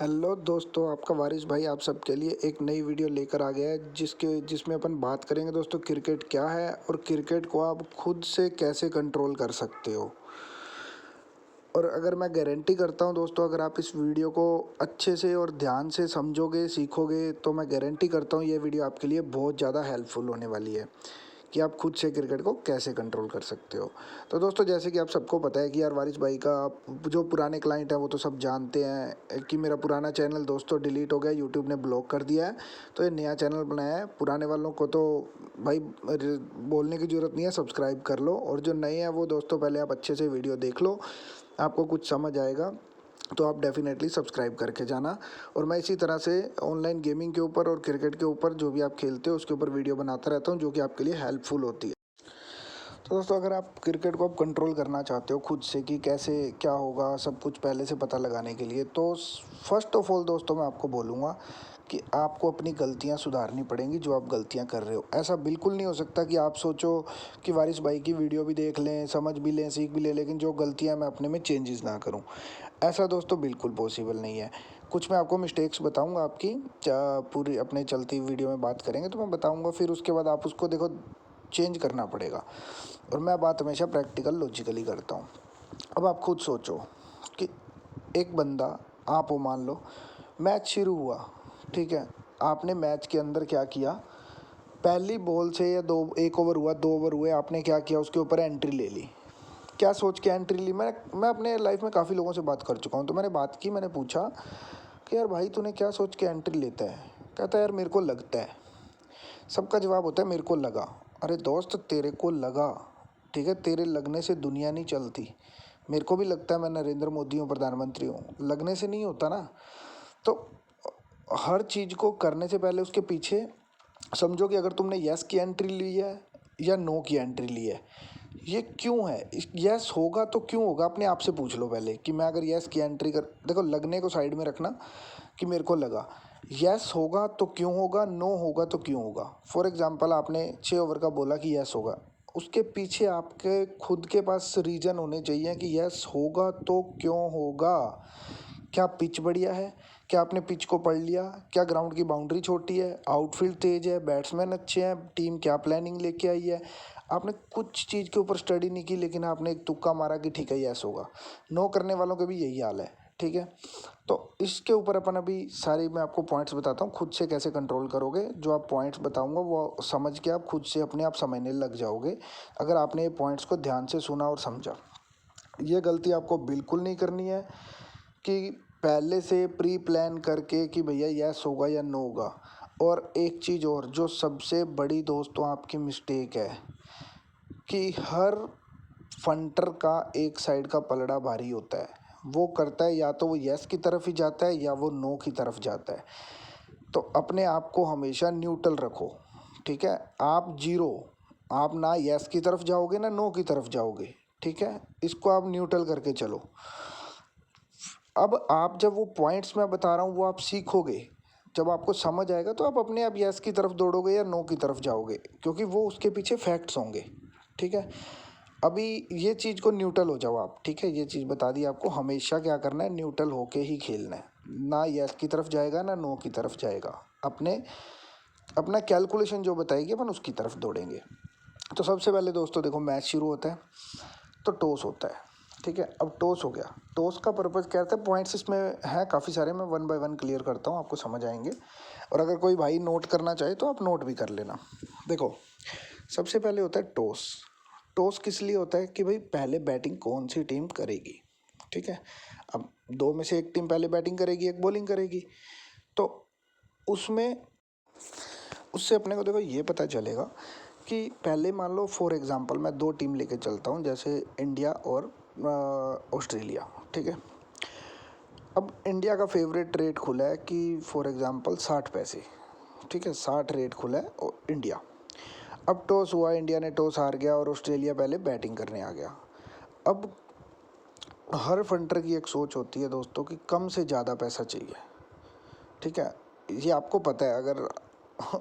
Hello दोस्तों, आपका वारिस भाई आप सबके लिए एक नई वीडियो लेकर आ गया है जिसमें अपन बात करेंगे दोस्तों क्रिकेट क्या है और क्रिकेट को आप खुद से कैसे कंट्रोल कर सकते हो। और अगर मैं गारंटी करता हूं दोस्तों, अगर आप इस वीडियो को अच्छे से और ध्यान से समझोगे सीखोगे तो मैं गारंटी करता हूं ये वीडियो आपके लिए बहुत ज़्यादा हेल्पफुल होने वाली है कि आप खुद से क्रिकेट को कैसे कंट्रोल कर सकते हो। तो दोस्तों जैसे कि आप सबको पता है कि यार वारिस भाई का जो पुराने क्लाइंट हैं वो तो सब जानते हैं कि मेरा पुराना चैनल दोस्तों डिलीट हो गया, यूट्यूब ने ब्लॉक कर दिया है। तो ये नया चैनल बनाया है। पुराने वालों को तो भाई बोलने की ज़रूरत नहीं है, सब्सक्राइब कर लो। और जो नए हैं वो दोस्तों पहले आप अच्छे से वीडियो देख लो, आपको कुछ समझ आएगा तो आप डेफिनेटली सब्सक्राइब करके जाना। और मैं इसी तरह से ऑनलाइन गेमिंग के ऊपर और क्रिकेट के ऊपर जो भी आप खेलते हो उसके ऊपर वीडियो बनाता रहता हूँ जो कि आपके लिए हेल्पफुल होती है। तो दोस्तों अगर आप क्रिकेट को आप कंट्रोल करना चाहते हो खुद से कि कैसे क्या होगा सब कुछ पहले से पता लगाने के लिए, तो फर्स्ट ऑफ ऑल दोस्तों मैं आपको बोलूँगा कि आपको अपनी गलतियां सुधारनी पड़ेंगी जो आप गलतियां कर रहे हो। ऐसा बिल्कुल नहीं हो सकता कि आप सोचो कि वारिस भाई की वीडियो भी देख लें, समझ भी लें, सीख भी लें, लेकिन जो गलतियां मैं अपने में चेंजेस ना करूं। ऐसा दोस्तों बिल्कुल पॉसिबल नहीं है। कुछ मैं आपको मिस्टेक्स बताऊंगा आपकी, पूरी अपने चलती वीडियो में बात करेंगे तो मैं बताऊंगा, फिर उसके बाद आप उसको देखो चेंज करना पड़ेगा। और मैं बात हमेशा प्रैक्टिकल लॉजिकली करता हूँ। अब आप खुद सोचो कि एक बंदा, आप हो मान लो, मैच शुरू हुआ, ठीक है, आपने मैच के अंदर क्या किया, पहली बॉल से या दो, एक ओवर हुआ, दो ओवर हुए, आपने क्या किया, उसके ऊपर एंट्री ले ली। क्या सोच के एंट्री ली? मैं अपने लाइफ में काफ़ी लोगों से बात कर चुका हूँ, तो मैंने बात की, मैंने पूछा कि यार भाई तूने क्या सोच के एंट्री लेता है? कहता है यार मेरे को लगता है। सबका जवाब होता है मेरे को लगा। अरे दोस्त तेरे को लगा, ठीक है, तेरे लगने से दुनिया नहीं चलती। मेरे को भी लगता है मैं नरेंद्र मोदी हूँ, प्रधानमंत्री हूँ, लगने से नहीं होता ना। तो हर चीज़ को करने से पहले उसके पीछे समझो कि अगर तुमने यस की एंट्री ली है या नो की एंट्री ली है, ये क्यों है, यस होगा तो क्यों होगा, अपने आप से पूछ लो पहले कि मैं अगर यस की एंट्री कर, देखो लगने को साइड में रखना कि मेरे को लगा, यस होगा तो क्यों होगा, नो होगा तो क्यों होगा। फॉर एग्जांपल आपने 6 ओवर का बोला कि यस होगा, उसके पीछे आपके खुद के पास रीज़न होने चाहिए कि यस होगा तो क्यों होगा। क्या पिच बढ़िया है? क्या आपने पिच को पढ़ लिया? क्या ग्राउंड की बाउंड्री छोटी है? आउटफील्ड तेज है? बैट्समैन अच्छे हैं? टीम क्या प्लानिंग लेके आई है? आपने कुछ चीज़ के ऊपर स्टडी नहीं की, लेकिन आपने एक तुक्का मारा कि ठीक है यस होगा। नो करने वालों के भी यही हाल है, ठीक है। तो इसके ऊपर अपन अभी सारी मैं आपको पॉइंट्स बताता हूँ खुद से कैसे कंट्रोल करोगे। जो आप पॉइंट्स बताऊंगा वो समझ के आप खुद से अपने आप समझने लग जाओगे अगर आपने ये पॉइंट्स को ध्यान से सुना और समझा। ये गलती आपको बिल्कुल नहीं करनी है कि पहले से प्री प्लान करके कि भैया यस होगा या नो होगा। और एक चीज़ और जो सबसे बड़ी दोस्तों आपकी मिस्टेक है कि हर फंटर का एक साइड का पलड़ा भारी होता है। वो करता है या तो वो यस की तरफ ही जाता है या वो नो की तरफ जाता है। तो अपने आप को हमेशा न्यूट्रल रखो, ठीक है। आप जीरो, आप ना यस की तरफ जाओगे ना नो की तरफ जाओगे, ठीक है। इसको आप न्यूट्रल करके चलो। अब आप जब वो पॉइंट्स मैं बता रहा हूँ वो आप सीखोगे, जब आपको समझ आएगा तो आप अपने आप यस की तरफ दौड़ोगे या नो की तरफ जाओगे, क्योंकि वो उसके पीछे फैक्ट्स होंगे, ठीक है। अभी ये चीज़ को न्यूट्रल हो जाओ आप, ठीक है। ये चीज़ बता दी आपको, हमेशा क्या करना है, न्यूट्रल होके ही खेलना है। ना यस की तरफ जाएगा ना नो की तरफ जाएगा, अपने अपना कैलकुलेशन जो बताएगी अपन उसकी तरफ दौड़ेंगे। तो सबसे पहले दोस्तों देखो मैच शुरू होता है तो टॉस होता है, ठीक है। अब टॉस हो गया, टॉस का पर्पज़ क्या होता है, पॉइंट्स इसमें हैं काफ़ी सारे, मैं वन बाय वन क्लियर करता हूँ, आपको समझ आएंगे। और अगर कोई भाई नोट करना चाहे तो आप नोट भी कर लेना। देखो सबसे पहले होता है टॉस। टॉस किस लिए होता है कि भाई पहले बैटिंग कौन सी टीम करेगी, ठीक है। अब दो में से एक टीम पहले बैटिंग करेगी, एक बॉलिंग करेगी। तो उसमें उससे अपने को देखो ये पता चलेगा कि पहले मान लो फॉर एग्जांपल मैं दो टीम लेके चलता हूँ, जैसे इंडिया और ऑस्ट्रेलिया, ठीक है। अब इंडिया का फेवरेट रेट खुला है कि फॉर एग्जांपल 60 पैसे, ठीक है, 60 रेट खुला है और इंडिया। अब टॉस हुआ, इंडिया ने टॉस हार गया और ऑस्ट्रेलिया पहले बैटिंग करने आ गया। अब हर फंटर की एक सोच होती है दोस्तों कि कम से ज़्यादा पैसा चाहिए, ठीक है। ये आपको पता है, अगर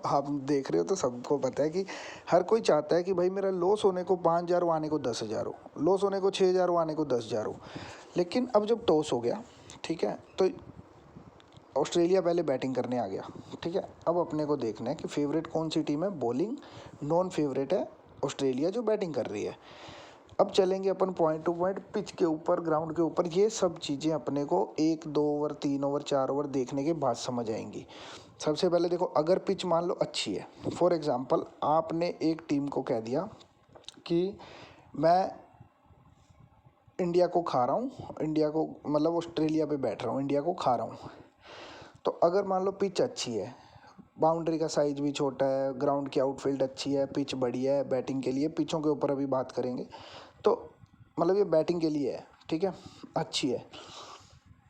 आप देख रहे हो तो सबको पता है कि हर कोई चाहता है कि भाई मेरा लॉस होने को 5,000 हो, आने को 10,000 हो, लॉस होने को 6,000 हो, आने को 10,000 हो। लेकिन अब जब टॉस हो गया, ठीक है, तो ऑस्ट्रेलिया पहले बैटिंग करने आ गया, ठीक है। अब अपने को देखना है कि फेवरेट कौन सी टीम है बॉलिंग, नॉन फेवरेट है ऑस्ट्रेलिया जो बैटिंग कर रही है। अब चलेंगे अपन पॉइंट टू पॉइंट, पिच के ऊपर, ग्राउंड के ऊपर, ये सब चीज़ें अपने को 1 2 ओवर 3 ओवर 4 ओवर देखने के बाद समझ आएंगी। सबसे पहले देखो, अगर पिच मान लो अच्छी है, फॉर एग्जांपल आपने एक टीम को कह दिया कि मैं इंडिया को खा रहा हूँ, इंडिया को मतलब ऑस्ट्रेलिया पे बैठ रहा हूँ, इंडिया को खा रहा हूँ। तो अगर मान लो पिच अच्छी है, बाउंड्री का साइज भी छोटा है, ग्राउंड की आउटफील्ड अच्छी है, पिच बढ़िया है बैटिंग के लिए, पिचों के ऊपर अभी बात करेंगे, तो मतलब ये बैटिंग के लिए है, ठीक है, अच्छी है,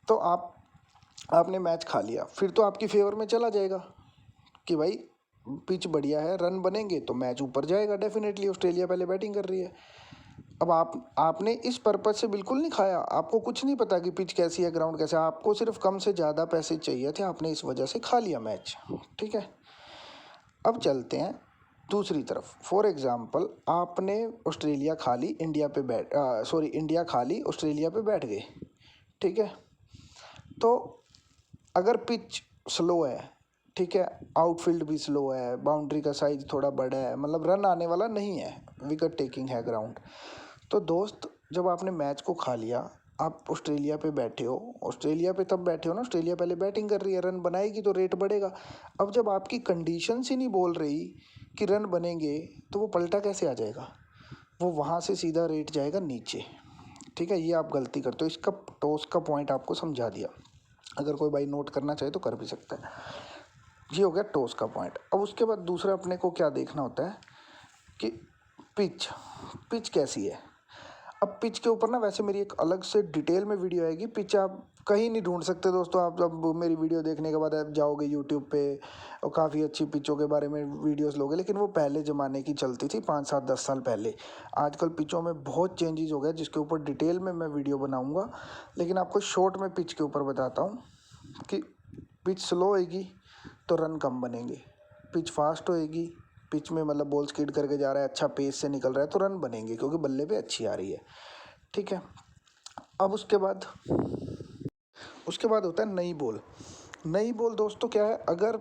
तो आपने मैच खा लिया, फिर तो आपकी फेवर में चला जाएगा कि भाई पिच बढ़िया है, रन बनेंगे तो मैच ऊपर जाएगा डेफिनेटली, ऑस्ट्रेलिया पहले बैटिंग कर रही है। अब आपने इस पर्पज से बिल्कुल नहीं खाया, आपको कुछ नहीं पता कि पिच कैसी है, ग्राउंड कैसा है, आपको सिर्फ कम से ज़्यादा पैसे चाहिए थे, आपने इस वजह से खा लिया मैच, ठीक है। अब चलते हैं दूसरी तरफ, फॉर एग्जांपल आपने ऑस्ट्रेलिया खा ली, इंडिया खा ली, ऑस्ट्रेलिया पे बैठ गए, ठीक है। तो अगर पिच स्लो है, ठीक है, आउटफील्ड भी स्लो है, बाउंड्री का साइज थोड़ा बड़ा है, मतलब रन आने वाला नहीं है, विकेट टेकिंग है ग्राउंड, तो दोस्त जब आपने मैच को खा लिया, आप ऑस्ट्रेलिया पे बैठे हो, ऑस्ट्रेलिया पे तब बैठे हो ना, ऑस्ट्रेलिया पहले बैटिंग कर रही है, रन बनाएगी तो रेट बढ़ेगा। अब जब आपकी कंडीशंस ही नहीं बोल रही कि रन बनेंगे, तो वो पलटा कैसे आ जाएगा, वो वहाँ से सीधा रेट जाएगा नीचे, ठीक है। ये आप गलती करते हो, इसका टॉस का पॉइंट आपको समझा दिया, अगर कोई भाई नोट करना चाहे तो कर भी सकता है। ये हो गया टॉस का पॉइंट। अब उसके बाद दूसरा अपने को क्या देखना होता है कि पिच पिच कैसी है। अब पिच के ऊपर ना वैसे मेरी एक अलग से डिटेल में वीडियो आएगी, पिच आप कहीं नहीं ढूंढ सकते दोस्तों, आप जब मेरी वीडियो देखने के बाद आप जाओगे यूट्यूब पे और काफ़ी अच्छी पिचों के बारे में वीडियोस लोगे, लेकिन वो पहले ज़माने की चलती थी, 5 7 10 साल पहले। आजकल पिचों में बहुत चेंजेस हो गए जिसके ऊपर डिटेल में मैं वीडियो बनाऊँगा, लेकिन आपको शॉर्ट में पिच के ऊपर बताता हूँ कि पिच स्लो होएगी तो रन कम बनेंगे, पिच फास्ट होएगी, पिच में मतलब बॉल स्किड करके जा रहा है, अच्छा पेस से निकल रहा है, तो रन बनेंगे क्योंकि बल्ले पे अच्छी आ रही है, ठीक है। अब उसके बाद होता है नई बॉल। नई बॉल दोस्तों क्या है, अगर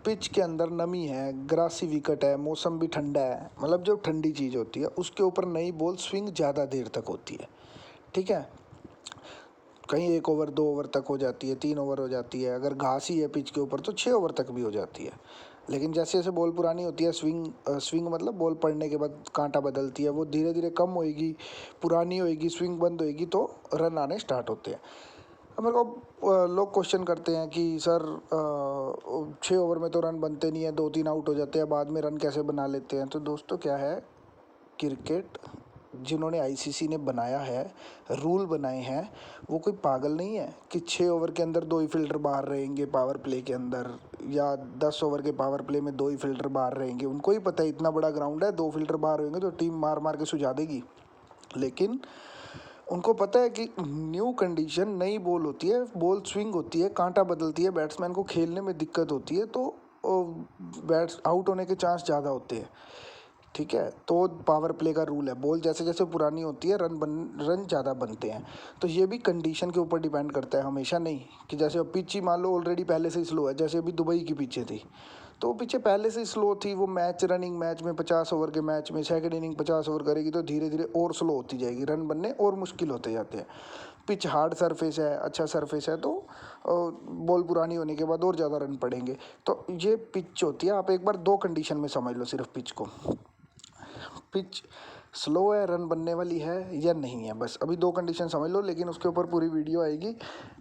पिच के अंदर नमी है, ग्रासी विकेट है, मौसम भी ठंडा है, मतलब जो ठंडी चीज़ होती है, उसके ऊपर नई बॉल स्विंग ज़्यादा देर तक होती है, ठीक है। कहीं 1 ओवर 2 ओवर तक हो जाती है, 3 ओवर हो जाती है, अगर घास ही है पिच के ऊपर तो 6 ओवर तक भी हो जाती है। लेकिन जैसे जैसे बॉल पुरानी होती है, स्विंग मतलब बॉल पड़ने के बाद कांटा बदलती है, वो धीरे धीरे कम होएगी, पुरानी होएगी, स्विंग बंद होएगी, तो रन आने स्टार्ट होते हैं। अब मेरे को लोग क्वेश्चन करते हैं कि सर 6 ओवर में तो रन बनते नहीं है, 2 3 आउट हो जाते हैं, बाद में रन कैसे बना लेते हैं। तो दोस्तों क्या है, क्रिकेट जिन्होंने आईसीसी ने बनाया है, रूल बनाए हैं, वो कोई पागल नहीं है कि 6 ओवर के अंदर 2 ही फील्डर बाहर रहेंगे पावर प्ले के अंदर, या 10 ओवर के पावर प्ले में 2 ही फील्डर बाहर रहेंगे। उनको ही पता है इतना बड़ा ग्राउंड है, 2 फील्डर बाहर होंगे तो टीम मार मार के सुझा देगी। लेकिन उनको पता है कि न्यू कंडीशन, नई बॉल होती है, बॉल स्विंग होती है, कांटा बदलती है, बैट्समैन को खेलने में दिक्कत होती है, तो बैट्स आउट होने के चांस ज़्यादा होते हैं, ठीक है। तो पावर प्ले का रूल है, बॉल जैसे जैसे पुरानी होती है रन ज़्यादा बनते हैं। तो ये भी कंडीशन के ऊपर डिपेंड करता है, हमेशा नहीं कि जैसे अब पिच ही मान लो ऑलरेडी पहले से ही स्लो है, जैसे अभी दुबई की पिचें थी, तो वो पीछे पहले से स्लो थी, वो रनिंग मैच में 50 ओवर के मैच में सेकंड इनिंग 50 ओवर करेगी तो धीरे धीरे और स्लो होती जाएगी, रन बनने और मुश्किल होते जाते हैं। पिच हार्ड सरफेस है, अच्छा सरफेस है, तो बॉल पुरानी होने के बाद और ज़्यादा रन पड़ेंगे। तो ये पिच होती है, आप एक बार 2 कंडीशन में समझ लो सिर्फ पिच को, पिच स्लो है, रन बनने वाली है या नहीं है, बस अभी 2 कंडीशन समझ लो, लेकिन उसके ऊपर पूरी वीडियो आएगी।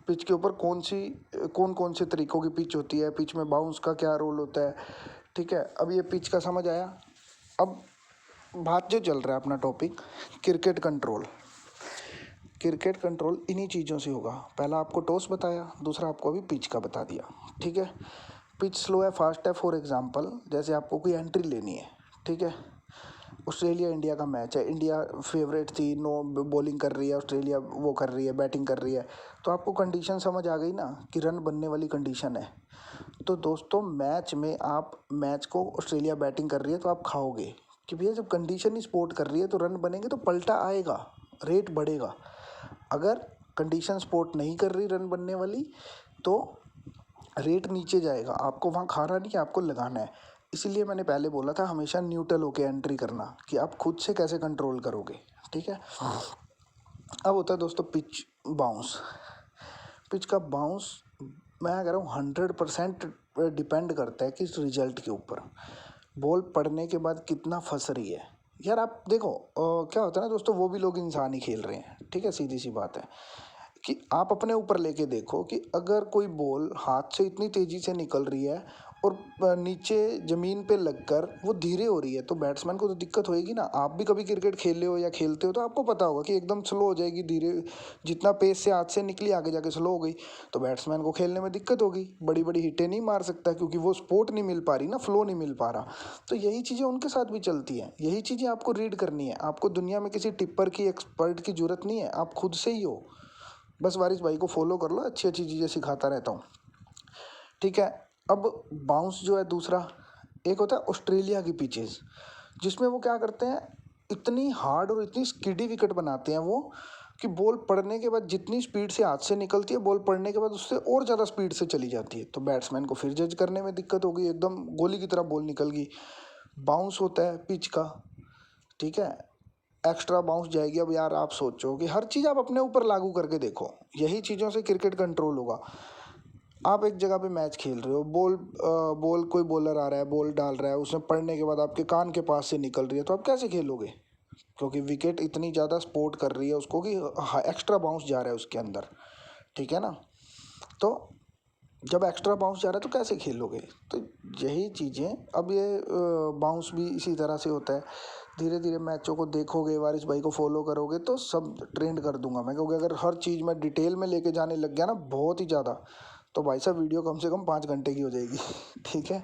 पिच के ऊपर कौन कौन से तरीक़ों की पिच होती है, पिच में बाउंस का क्या रोल होता है, ठीक है। अब ये पिच का समझ आया। अब बात जो चल रहा है अपना topic, cricket control. Cricket control इन्हीं चीज़ों से होगा, पहला आपको टॉस बताया, दूसरा आपको अभी पिच का बता दिया, ठीक है। पिच स्लो है, फास्ट है, फॉर एग्जांपल जैसे आपको कोई एंट्री लेनी है, ठीक है, ऑस्ट्रेलिया इंडिया का मैच है, इंडिया फेवरेट थी, नो बॉलिंग कर रही है, ऑस्ट्रेलिया वो कर रही है, बैटिंग कर रही है, तो आपको कंडीशन समझ आ गई ना कि रन बनने वाली कंडीशन है। तो दोस्तों मैच में आप मैच को ऑस्ट्रेलिया बैटिंग कर रही है तो आप खाओगे कि भैया जब कंडीशन ही सपोर्ट कर रही है तो रन बनेंगे, तो पलटा आएगा, रेट बढ़ेगा। अगर कंडीशन सपोर्ट नहीं कर रही रन बनने वाली, तो रेट नीचे जाएगा, आपको वहाँ खाना नहीं है, आपको लगाना है। इसीलिए मैंने पहले बोला था हमेशा न्यूट्रल होके एंट्री करना, कि आप खुद से कैसे कंट्रोल करोगे। ठीक है। अब होता है दोस्तों पिच बाउंस। पिच का बाउंस मैं कह रहा हूँ 100% डिपेंड करता है किस रिजल्ट के ऊपर। बॉल पड़ने के बाद कितना फंस रही है। यार आप देखो क्या होता है ना दोस्तों, वो भी लोग इंसान ही खेल रहे हैं। ठीक है, सीधी सी बात है कि आप अपने ऊपर लेके देखो कि अगर कोई बॉल हाथ से इतनी तेज़ी से निकल रही है और नीचे ज़मीन पे लगकर वो धीरे हो रही है, तो बैट्समैन को तो दिक्कत होएगी ना। आप भी कभी क्रिकेट खेल रहे हो या खेलते हो तो आपको पता होगा कि एकदम स्लो हो जाएगी, धीरे जितना पेस से हाथ से निकली आगे जाके स्लो हो गई, तो बैट्समैन को खेलने में दिक्कत होगी, बड़ी बड़ी हिटें नहीं मार सकता क्योंकि वो स्पोर्ट नहीं मिल पा रही ना, फ्लो नहीं मिल पा रहा। तो यही चीज़ें उनके साथ भी चलती हैं, यही चीज़ें आपको रीड करनी है। आपको दुनिया में किसी टिप्पर की, एक्सपर्ट की ज़रूरत नहीं है, आप खुद से ही हो। बस वारिस भाई को फॉलो कर लो, अच्छी अच्छी चीज़ें सिखाता रहता हूँ। ठीक है। अब बाउंस जो है दूसरा, एक होता है ऑस्ट्रेलिया की पिचेस, जिसमें वो क्या करते हैं, इतनी हार्ड और इतनी स्किडी विकेट बनाते हैं वो, कि बॉल पड़ने के बाद जितनी स्पीड से हाथ से निकलती है, बॉल पड़ने के बाद उससे और ज़्यादा स्पीड से चली जाती है, तो बैट्समैन को फिर जज करने में दिक्कत होगी, एकदम गोली की तरह बॉल निकल गई। बाउंस होता है पिच का। ठीक है। एक्स्ट्रा बाउंस जाएगी। अब यार आप सोचो कि हर चीज़ आप अपने ऊपर लागू करके देखो, यही चीज़ों से क्रिकेट कंट्रोल होगा। आप एक जगह पे मैच खेल रहे हो, बॉल कोई बॉलर आ रहा है, बॉल डाल रहा है, उसमें पड़ने के बाद आपके कान के पास से निकल रही है, तो आप कैसे खेलोगे? क्योंकि विकेट इतनी ज़्यादा सपोर्ट कर रही है उसको कि एक्स्ट्रा बाउंस जा रहा है उसके अंदर। ठीक है ना। तो जब एक्स्ट्रा बाउंस जा रहा है तो कैसे खेलोगे? तो यही चीज़ें, अब ये बाउंस भी इसी तरह से होता है। धीरे धीरे मैचों को देखोगे, वारिस भाई को फॉलो करोगे तो सब ट्रेंड कर दूंगा मैं, क्योंकि अगर हर चीज़ में डिटेल में लेके जाने लग गया ना बहुत ही ज़्यादा, तो भाई साहब वीडियो कम से कम 5 घंटे की हो जाएगी। ठीक है।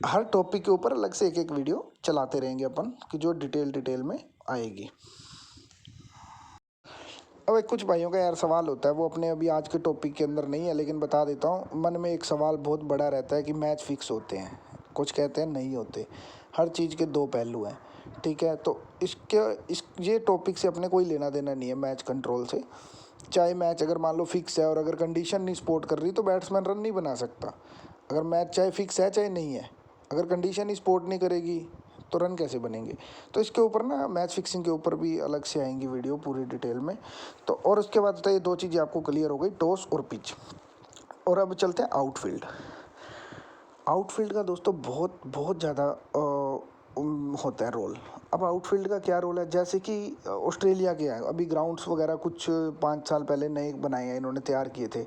हर टॉपिक के ऊपर अलग से एक एक वीडियो चलाते रहेंगे अपन, कि जो डिटेल डिटेल में आएगी। अब एक कुछ भाइयों का यार सवाल होता है, वो अपने अभी आज के टॉपिक के अंदर नहीं है, लेकिन बता देता हूँ। मन में एक सवाल बहुत बड़ा रहता है कि मैच फिक्स होते हैं, कुछ कहते हैं नहीं होते। हर चीज़ के दो पहलू हैं। ठीक है। तो इस ये टॉपिक से अपने कोई लेना देना नहीं है, मैच कंट्रोल से। चाहे मैच अगर मान लो फिक्स है और अगर कंडीशन नहीं सपोर्ट कर रही, तो बैट्समैन रन नहीं बना सकता। अगर मैच चाहे फिक्स है चाहे नहीं है, अगर कंडीशन ही सपोर्ट नहीं करेगी तो रन कैसे बनेंगे? तो इसके ऊपर ना मैच फिक्सिंग के ऊपर भी अलग से आएंगी वीडियो पूरी डिटेल में। तो और उसके बाद तो ये दो चीज़ें आपको क्लियर हो गई, टॉस और पिच। और अब चलते हैं आउटफील्ड। आउटफील्ड का दोस्तों बहुत बहुत ज़्यादा होता है रोल। अब आउटफील्ड का क्या रोल है, जैसे कि ऑस्ट्रेलिया के हैं अभी ग्राउंड्स वगैरह कुछ 5 साल पहले नए बनाए हैं, इन्होंने तैयार किए थे।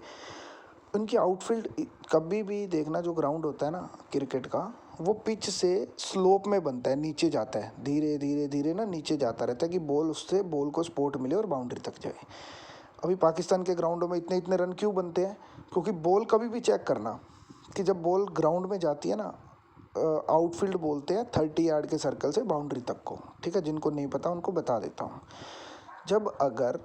उनकी आउटफील्ड कभी भी देखना, जो ग्राउंड होता है ना क्रिकेट का, वो पिच से स्लोप में बनता है, नीचे जाता है, धीरे धीरे धीरे ना नीचे जाता रहता है, कि बॉल उससे बॉल को सपोर्ट मिले और बाउंड्री तक जाए। अभी पाकिस्तान के ग्राउंडों में इतने इतने रन क्यों बनते हैं? क्योंकि बॉल कभी भी चेक करना कि जब बॉल ग्राउंड में जाती है ना, आउटफील्ड बोलते हैं 30 यार्ड के सर्कल से बाउंड्री तक को। ठीक है, जिनको नहीं पता उनको बता देता हूँ। जब अगर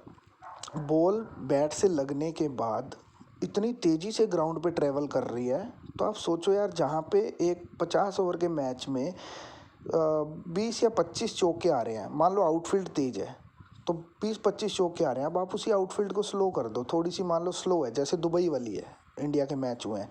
बॉल बैट से लगने के बाद इतनी तेज़ी से ग्राउंड पे ट्रेवल कर रही है, तो आप सोचो यार, जहाँ पे एक 50 ओवर के मैच में 20 या 25 चौके आ रहे हैं, मान लो आउटफील्ड तेज है तो 20-25 चौके आ रहे हैं। अब आप उसी आउटफील्ड को स्लो कर दो, थोड़ी सी मान लो स्लो है, जैसे दुबई वाली है, इंडिया के मैच हुए हैं।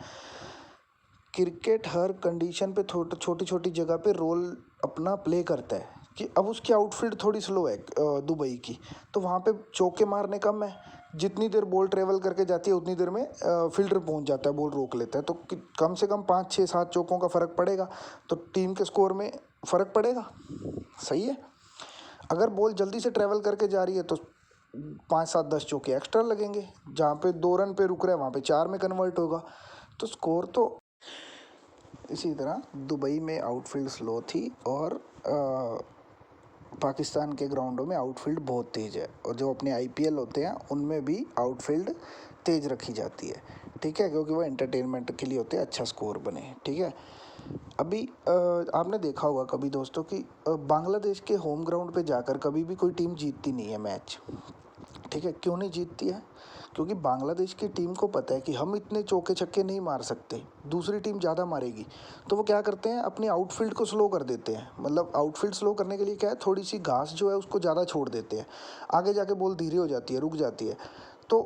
क्रिकेट हर कंडीशन पे छोटी छोटी जगह पे रोल अपना प्ले करता है, कि अब उसकी आउटफील्ड थोड़ी स्लो है दुबई की, तो वहाँ पे चौके मारने कम है। जितनी देर बॉल ट्रेवल करके जाती है उतनी देर में फील्डर पहुँच जाता है, बॉल रोक लेता है, तो कम से कम 5-6-7 चौकों का फ़र्क पड़ेगा, तो टीम के स्कोर में फ़र्क पड़ेगा। सही है। अगर बॉल जल्दी से ट्रेवल करके जा रही है तो 5-7-10 चौके एक्स्ट्रा लगेंगे, जहाँ पे 2 रन पे रुक रहा है वहाँ पे 4 में कन्वर्ट होगा, तो स्कोर तो। इसी तरह दुबई में आउटफील्ड स्लो थी, और पाकिस्तान के ग्राउंडों में आउटफील्ड बहुत तेज़ है, और जो अपने आईपीएल होते हैं उनमें भी आउटफील्ड तेज़ रखी जाती है। ठीक है, क्योंकि वो एंटरटेनमेंट के लिए होते हैं, अच्छा स्कोर बने। ठीक है। अभी आपने देखा होगा कभी दोस्तों कि बांग्लादेश के होम ग्राउंड पे जाकर कभी भी कोई टीम जीतती नहीं है मैच। ठीक है, क्यों नहीं जीतती है? क्योंकि बांग्लादेश की टीम को पता है कि हम इतने चौके छक्के नहीं मार सकते, दूसरी टीम ज़्यादा मारेगी। तो वो क्या करते हैं, अपनी आउटफील्ड को स्लो कर देते हैं। मतलब आउटफील्ड स्लो करने के लिए क्या है, थोड़ी सी घास जो है उसको ज़्यादा छोड़ देते हैं, आगे जाके बॉल धीरे हो जाती है, रुक जाती है, तो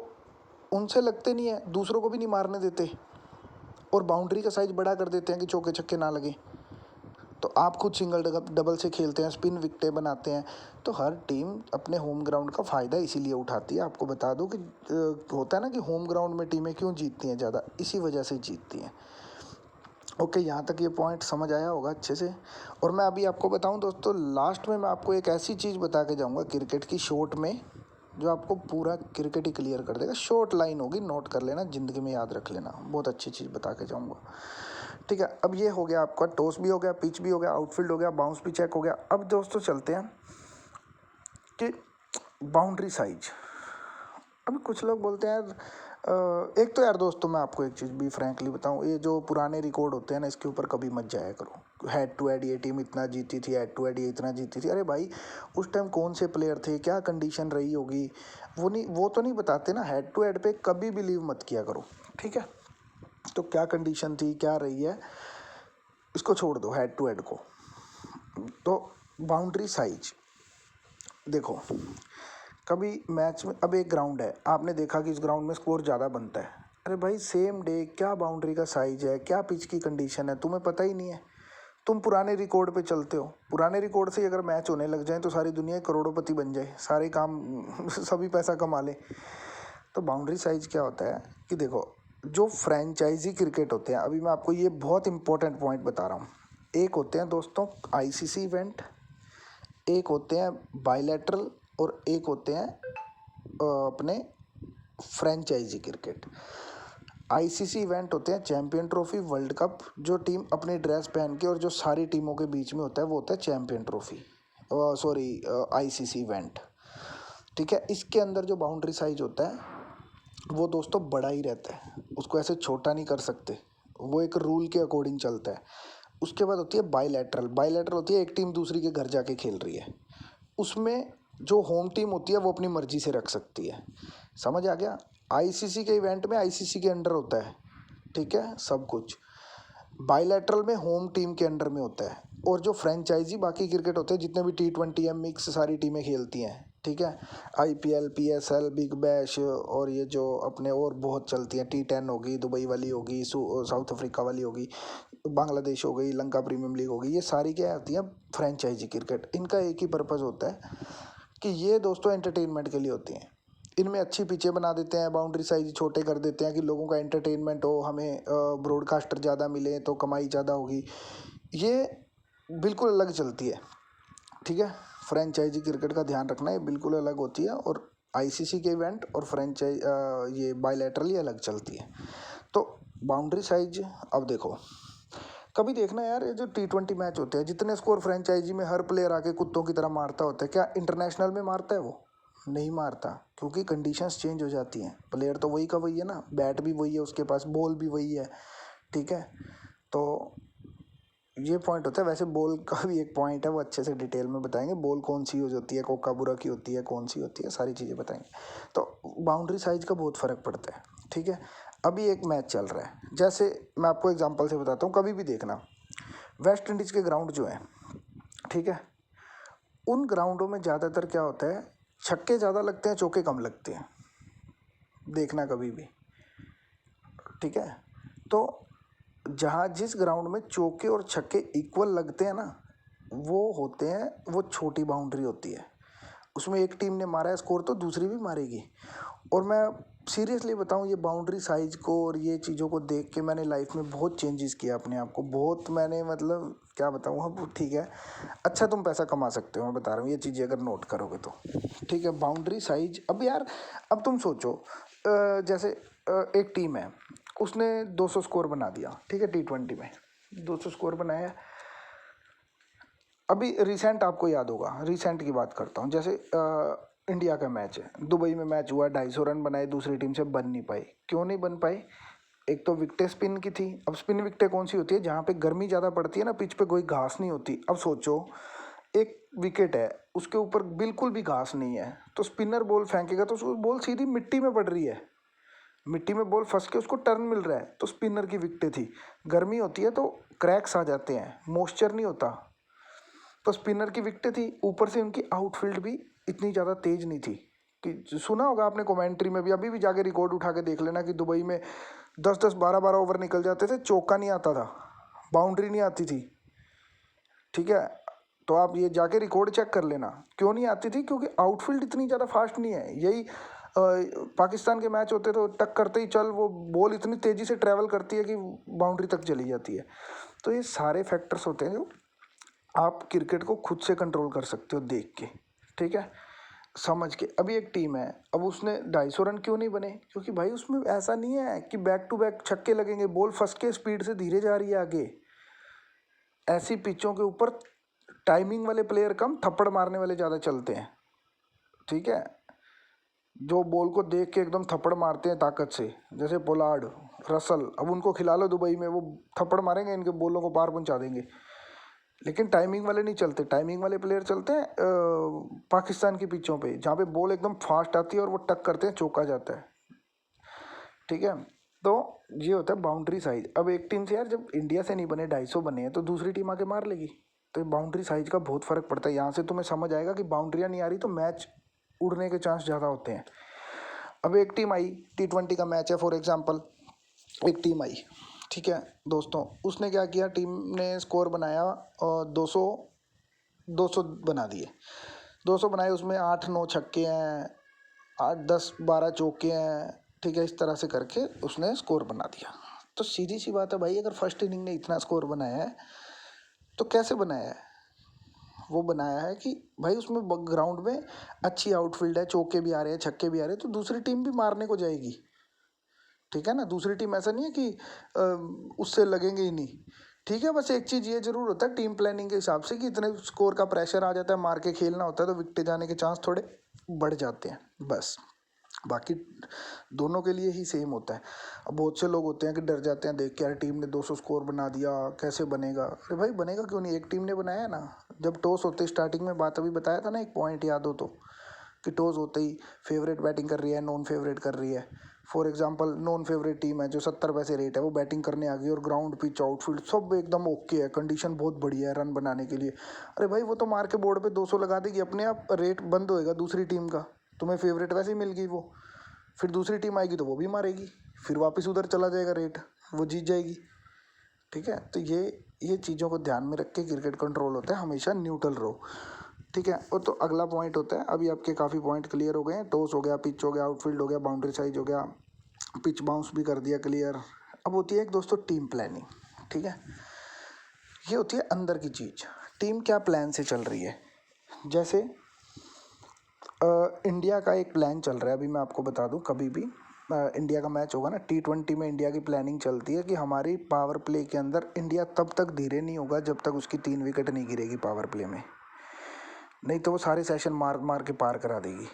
उनसे लगते नहीं है, दूसरों को भी नहीं मारने देते। और बाउंड्री का साइज बड़ा कर देते हैं कि चौके छक्के ना लगे। तो आप खुद सिंगल डबल से खेलते हैं, स्पिन विकेटें बनाते हैं। तो हर टीम अपने होम ग्राउंड का फ़ायदा इसीलिए उठाती है। आपको बता दूं कि होता है ना कि होम ग्राउंड में टीमें क्यों जीतती हैं ज़्यादा, इसी वजह से जीतती हैं। ओके, यहाँ तक ये पॉइंट समझ आया होगा अच्छे से। और मैं अभी आपको बताऊं दोस्तों, लास्ट में मैं आपको एक ऐसी चीज़ बता के जाऊँगा क्रिकेट की शॉर्ट में, जो आपको पूरा क्रिकेट ही क्लियर कर देगा। शॉर्ट लाइन होगी, नोट कर लेना, ज़िंदगी में याद रख लेना, बहुत अच्छी चीज़ बता के जाऊँगा। ठीक है, अब ये हो गया आपका टॉस भी हो गया, पिच भी हो गया, आउटफील्ड हो गया, बाउंस भी चेक हो गया। अब दोस्तों चलते हैं कि बाउंड्री साइज। अभी कुछ लोग बोलते हैं यार एक तो यार दोस्तों मैं आपको एक चीज़ भी फ्रैंकली बताऊं, ये जो पुराने रिकॉर्ड होते हैं ना, इसके ऊपर कभी मत जाया करो। हेड टू हेड ये टीम इतना जीती थी, हेड टू हेड ये इतना जीती थी। अरे भाई, उस टाइम कौन से प्लेयर थे, क्या कंडीशन रही होगी, वो तो नहीं बताते ना। हेड टू हेड पे कभी बिलीव मत किया करो, ठीक है। तो क्या कंडीशन थी, क्या रही है, इसको छोड़ दो, हेड टू हेड को। तो बाउंड्री साइज देखो, कभी मैच में, अब एक ग्राउंड है, आपने देखा कि इस ग्राउंड में स्कोर ज़्यादा बनता है। अरे भाई, सेम डे क्या बाउंड्री का साइज है, क्या पिच की कंडीशन है, तुम्हें पता ही नहीं है। तुम पुराने रिकॉर्ड पे चलते हो। पुराने रिकॉर्ड से अगर मैच होने लग जाए तो सारी दुनिया करोड़पति बन जाए, सारे काम सभी पैसा कमा ले। तो बाउंड्री साइज क्या होता है कि देखो, जो फ्रेंचाइजी क्रिकेट होते हैं, अभी मैं आपको ये बहुत इंपॉर्टेंट पॉइंट बता रहा हूँ। एक होते हैं दोस्तों आईसीसी इवेंट, एक होते हैं बायलैटरल, और एक होते हैं अपने फ्रेंचाइजी क्रिकेट। आईसीसी इवेंट होते हैं चैंपियन ट्रॉफी, वर्ल्ड कप, जो टीम अपनी ड्रेस पहन के, और जो सारी टीमों के बीच में होता है वो होता है champion trophy, sorry ICC event. ठीक है, इसके अंदर जो बाउंड्री साइज होता है वो दोस्तों बड़ा ही रहता है, उसको ऐसे छोटा नहीं कर सकते, वो एक रूल के अकॉर्डिंग चलता है। उसके बाद होती है बायलैटरल। बायलैटरल होती है एक टीम दूसरी के घर जाके खेल रही है, उसमें जो होम टीम होती है वो अपनी मर्जी से रख सकती है। समझ आ गया। आईसीसी के इवेंट में आईसीसी के अंडर होता है, ठीक है, सब कुछ। बायलैटरल में होम टीम के अंडर में होता है। और जो फ्रेंचाइजी बाकी क्रिकेट होते हैं, जितने भी T20 है, मिक्स सारी टीमें खेलती हैं, ठीक है। आईपीएल, पीएसएल, बिग बैश, और ये जो अपने और बहुत चलती हैं, T10 होगी, दुबई वाली होगी, साउथ अफ्रीका वाली होगी, बांग्लादेश हो गई, लंका प्रीमियम लीग होगी, ये सारी क्या होती हैं, फ्रेंचाइजी क्रिकेट। इनका एक ही पर्पज़ होता है कि ये दोस्तों एंटरटेनमेंट के लिए होती हैं। इनमें अच्छी पिचें बना देते हैं, बाउंड्री साइज छोटे कर देते हैं कि लोगों का एंटरटेनमेंट हो, हमें ब्रॉडकास्टर ज़्यादा मिले तो कमाई ज़्यादा होगी। ये बिल्कुल अलग चलती है, ठीक है। फ्रेंचाइजी क्रिकेट का ध्यान रखना, ये बिल्कुल अलग होती है। और आईसीसी के इवेंट और ये बायलैटरल ये अलग चलती है। तो बाउंड्री साइज, अब देखो, कभी देखना यार, ये जो T20 मैच होते हैं, जितने स्कोर फ्रेंचाइजी में हर प्लेयर आके कुत्तों की तरह मारता होता है, क्या इंटरनेशनल में मारता है? वो नहीं मारता, क्योंकि कंडीशंस चेंज हो जाती हैं। प्लेयर तो वही का वही है ना, बैट भी वही है उसके पास, बॉल भी वही है, ठीक है। तो ये पॉइंट होता है। वैसे बॉल का भी एक पॉइंट है, वो अच्छे से डिटेल में बताएंगे, बॉल कौन सी यूज होती है, कोकाबुरा की होती है, कौन सी होती है, सारी चीज़ें बताएंगे। तो बाउंड्री साइज का बहुत फ़र्क पड़ता है, ठीक है। अभी एक मैच चल रहा है, जैसे मैं आपको एग्जांपल से बताता हूँ, कभी भी देखना, वेस्ट इंडीज़ के ग्राउंड जो है, ठीक है, उन ग्राउंडों में ज़्यादातर क्या होता है, छक्के ज़्यादा लगते हैं, चौके कम लगते हैं, देखना कभी भी, ठीक है। तो जहाँ जिस ग्राउंड में चौके और छक्के इक्वल लगते हैं ना, वो होते हैं, वो छोटी बाउंड्री होती है। उसमें एक टीम ने मारा है स्कोर तो दूसरी भी मारेगी। और मैं सीरियसली बताऊं, ये बाउंड्री साइज को और ये चीज़ों को देख के मैंने लाइफ में बहुत चेंजेस किया अपने आप को, बहुत मैंने, मतलब क्या बताऊं अब, ठीक है। अच्छा, तुम पैसा कमा सकते हो, मैं बता रहा हूँ, ये चीज़ें अगर नोट करोगे तो, ठीक है। बाउंड्री साइज, अब यार, अब तुम सोचो, जैसे एक टीम है, उसने 200 स्कोर बना दिया, ठीक है, T20 में 200 स्कोर बनाया। अभी रिसेंट आपको याद होगा, रिसेंट की बात करता हूँ, जैसे इंडिया का मैच है, दुबई में मैच हुआ, 250 रन बनाए, दूसरी टीम से बन नहीं पाई। क्यों नहीं बन पाई? एक तो विकटें स्पिन की थी। अब स्पिन विकटें कौन सी होती है? जहाँ पे गर्मी ज़्यादा पड़ती है ना, पिच पे कोई घास नहीं होती। अब सोचो, एक विकेट है, उसके ऊपर बिल्कुल भी घास नहीं है, तो स्पिनर बॉल फेंकेगा तो उसको बॉल सीधी मिट्टी में पड़ रही है, मिट्टी में बॉल फंस के उसको टर्न मिल रहा है, तो स्पिनर की विकटें थी। गर्मी होती है तो क्रैक्स आ जाते हैं, मॉइस्चर नहीं होता, तो स्पिनर की विकटें थी। ऊपर से उनकी आउटफील्ड भी इतनी ज़्यादा तेज नहीं थी, कि सुना होगा आपने कमेंट्री में भी, अभी भी जाके रिकॉर्ड उठा के देख लेना कि दुबई में 10-10 12-12 ओवर निकल जाते थे, चौका नहीं आता था, बाउंड्री नहीं आती थी। ठीक है, तो आप ये जाके रिकॉर्ड चेक कर लेना क्यों नहीं आती थी, क्योंकि आउटफील्ड इतनी ज़्यादा फास्ट नहीं है। यही पाकिस्तान के मैच होते तो टक करते ही चल वो बॉल इतनी तेज़ी से ट्रैवल करती है कि बाउंड्री तक चली जाती है। तो ये सारे फैक्टर्स होते हैं जो आप क्रिकेट को खुद से कंट्रोल कर सकते हो देख के। ठीक है, समझ के। अभी एक टीम है, अब उसने 250 रन क्यों नहीं बने, क्योंकि भाई उसमें ऐसा नहीं है कि बैक टू बैक छक्के लगेंगे, बॉल फंस के स्पीड से धीरे जा रही है आगे। ऐसी पिचों के ऊपर टाइमिंग वाले प्लेयर कम, थप्पड़ मारने वाले ज़्यादा चलते हैं। ठीक है, जो बॉल को देख के एकदम थप्पड़ मारते हैं ताकत से, जैसे पोलार्ड, रसल, अब उनको खिला लो दुबई में, वो थप्पड़ मारेंगे, इनके बॉलों को पार पहुंचा देंगे। लेकिन टाइमिंग वाले नहीं चलते, टाइमिंग वाले प्लेयर चलते हैं पाकिस्तान की पिचों पे, जहाँ पे बॉल एकदम फास्ट आती है और वो टक करते हैं, चौका जाता है। ठीक है, तो ये होता है बाउंड्री साइज। अब एक टीम से यार जब इंडिया से नहीं बने, 250 बने हैं, तो दूसरी टीम आके मार लेगी। तो बाउंड्री साइज का बहुत फर्क पड़ता है। यहाँ से तुम्हें समझ आएगा कि बाउंड्रियाँ नहीं आ रही तो मैच उड़ने के चांस ज़्यादा होते हैं। अब एक टीम आई, T20 का मैच है फॉर एग्जांपल, एक टीम आई, ठीक है दोस्तों, उसने क्या किया, टीम ने स्कोर बनाया और 200 200 बना दिए। 200 बनाए, उसमें 8-9 छक्के हैं, 8-10-12 चौके हैं। ठीक है, इस तरह से करके उसने स्कोर बना दिया। तो सीधी सी बात है भाई, अगर फर्स्ट इनिंग ने इतना स्कोर बनाया है तो कैसे बनाया है? वो बनाया है कि भाई उसमें ग्राउंड में अच्छी आउटफील्ड है, चौके भी आ रहे हैं, छक्के भी आ रहे हैं, तो दूसरी टीम भी मारने को जाएगी। ठीक है ना, दूसरी टीम ऐसा नहीं है कि उससे लगेंगे ही नहीं। ठीक है, बस एक चीज़ ये जरूर होता है टीम प्लानिंग के हिसाब से कि इतने स्कोर का प्रेशर आ जाता है, मार के खेलना होता है, तो विकेट जाने के चांस थोड़े बढ़ जाते हैं बस। बाकी दोनों के लिए ही सेम होता है। अब बहुत से लोग होते हैं कि डर जाते हैं देख के, यार टीम ने 200 स्कोर बना दिया, कैसे बनेगा? अरे भाई बनेगा क्यों नहीं, एक टीम ने बनाया है ना। जब टॉस होते स्टार्टिंग में बात अभी बताया था ना, एक पॉइंट याद हो तो, कि टॉस होते ही फेवरेट बैटिंग कर रही है, नॉन फेवरेट कर रही है। For example non favourite team है जो 70 पैसे रेट है, वो बैटिंग करने आ गई और ग्राउंड पिच आउटफील्ड सब एकदम ओके है, कंडीशन बहुत बढ़िया है रन बनाने के लिए। अरे भाई वो तो मार के बोर्ड पे 200 लगा देगी, अपने आप रेट बंद होएगा दूसरी टीम का, तुम्हें फेवरेट वैसे ही मिल गई वो। फिर दूसरी टीम आएगी तो वो भी मारेगी, फिर वापस उधर चला जाएगा रेट, वो जीत जाएगी। ठीक है, तो ये चीज़ों को ध्यान में रख के क्रिकेट कंट्रोल होता है, हमेशा न्यूट्रल रहो। ठीक है, और तो अगला पॉइंट होता है, अभी आपके काफ़ी पॉइंट क्लियर हो गए हैं, टॉस हो गया, पिच हो गया, आउटफील्ड हो गया, बाउंड्री साइज हो गया, पिच बाउंस भी कर दिया क्लियर। अब होती है एक दोस्तों टीम प्लानिंग। ठीक है, ये होती है अंदर की चीज़, टीम क्या प्लान से चल रही है। जैसे इंडिया का एक प्लान चल रहा है, अभी मैं आपको बता दूं, कभी भी इंडिया का मैच होगा ना, T20 में इंडिया की प्लानिंग चलती है कि हमारी पावर प्ले के अंदर इंडिया तब तक धीरे नहीं होगा जब तक उसकी 3 विकेट नहीं गिरेगी पावर प्ले में, नहीं तो वो सारे सेशन मार मार के पार करा देगी।